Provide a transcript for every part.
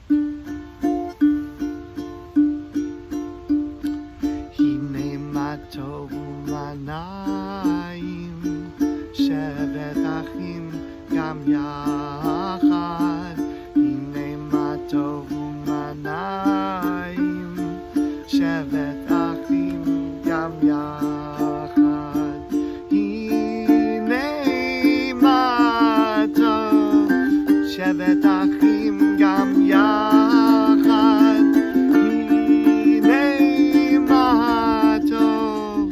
Hine Mah Tov u'manayim, shevet achim gam yachad. Hine Mah Tov u'manayim, shevet achim gam yachad. Hine Mah Tov, shevet achim gam yachad. Hine Mah Tov,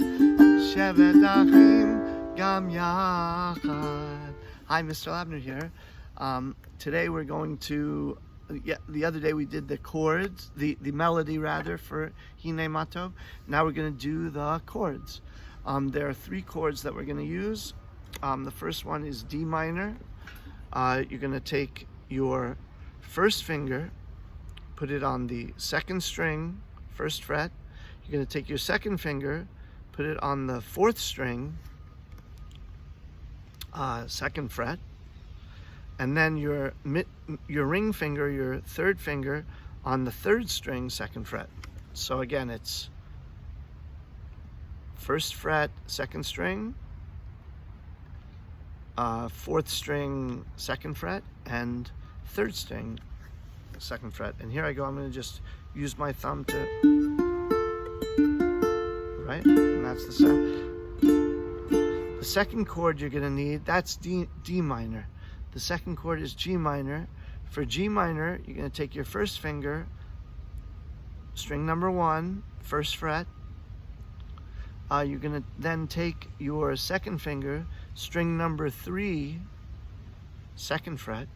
shevet achim gam yachad. Hi, Mr. Lavner here. Today we're going to, the other day we did the chords, the melody rather, for Hine Mah Tov. Now we're going to do the chords. There are 3 chords that we're going to use. The first one is D minor. You're going to take your first finger, put it on the 2nd string, 1st fret. You're going to take your 2nd finger, put it on the 4th string, 2nd fret. And then your ring finger, your 3rd finger, on the 3rd string, 2nd fret. So again, it's 1st fret, 2nd string, 4th string, 2nd fret, and 3rd string, 2nd fret. And here I go, I'm going to just use my thumb to, right? And that's the sound. The 2nd chord you're going to need, that's D minor. The 2nd chord is G minor. For G minor, you're going to take your 1st finger, string number 1, 1st fret. You're going to then take your 2nd finger, string number 3, 2nd fret,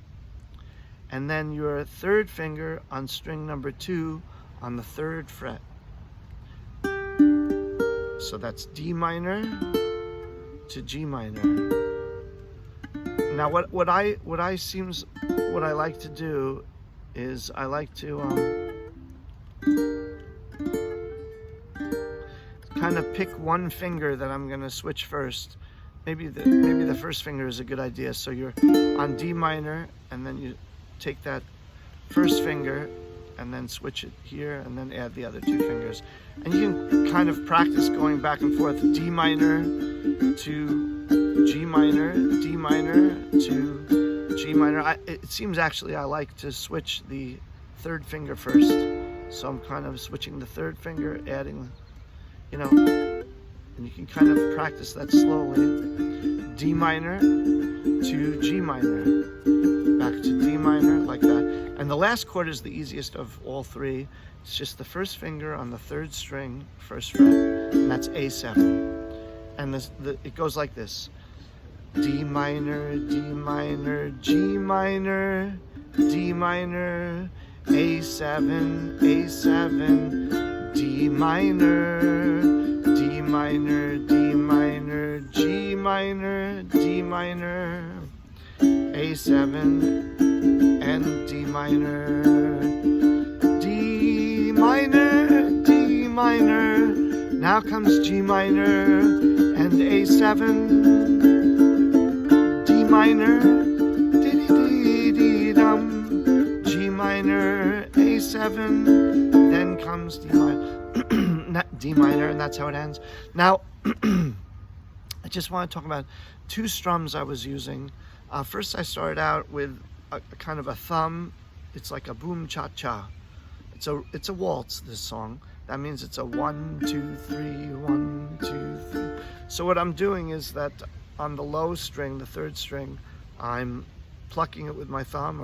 and then your 3rd finger on string number 2 on the 3rd fret. So that's D minor to G minor. Now what I like to do is I like to kind of pick one finger that I'm going to switch first. Maybe the 1st finger is a good idea. So you're on D minor, and then you take that 1st finger and then switch it here, and then add the other 2 fingers. And you can kind of practice going back and forth, D minor to G minor, D minor to G minor. It seems actually I like to switch the 3rd finger first. So I'm kind of switching the 3rd finger, adding, and you can kind of practice that slowly. D minor to G minor, back to D minor, like that. And the last chord is the easiest of all 3. It's just the 1st finger on the 3rd string, 1st fret, and that's A7. And it goes like this. D minor, D minor, G minor, D minor, A7, A7, D minor, D minor, D minor, G minor, D minor, A7, and D minor, D minor, D minor. Now comes G minor and A7, D minor, dee-dee-dee-dee-dum, G minor, A7, then comes D minor, D minor, and that's how it ends. Now, I just want to talk about 2 strums I was using. First, I started out with a kind of a thumb. It's like a boom cha cha. It's a waltz, this song. That means it's a 1, 2, 3, 1, 2, 3. So what I'm doing is that on the low string, the 3rd string, I'm plucking it with my thumb,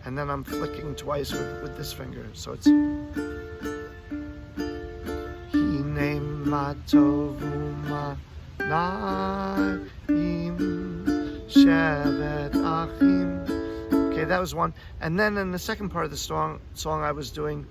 and then I'm flicking twice with this finger. So it's Hine Mah Tov u'manayim, shevet achim. Okay, that was 1. And then in the 2nd part of the song I was doing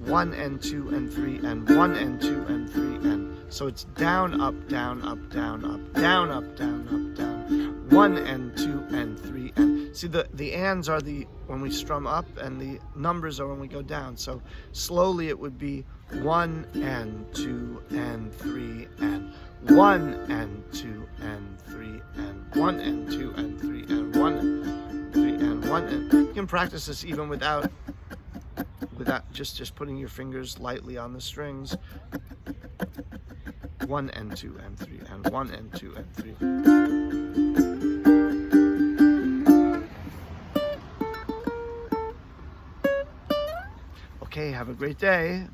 1 and 2 and 3 and 1 and 2 and 3 and. So it's down, up, down, up, down, up, down, up, down, up, down. 1 and 2 and 3 and. See, the ands are when we strum up, and the numbers are when we go down. So slowly it would be 1 and 2 and 3 and 1 and 2 and 3 and 1 and 2 and 3 and 1 and 3 and 1 one, and you can practice this even without just putting your fingers lightly on the strings. 1 and 2 and 3 and 1 and 2 and 3. Okay, have a great day.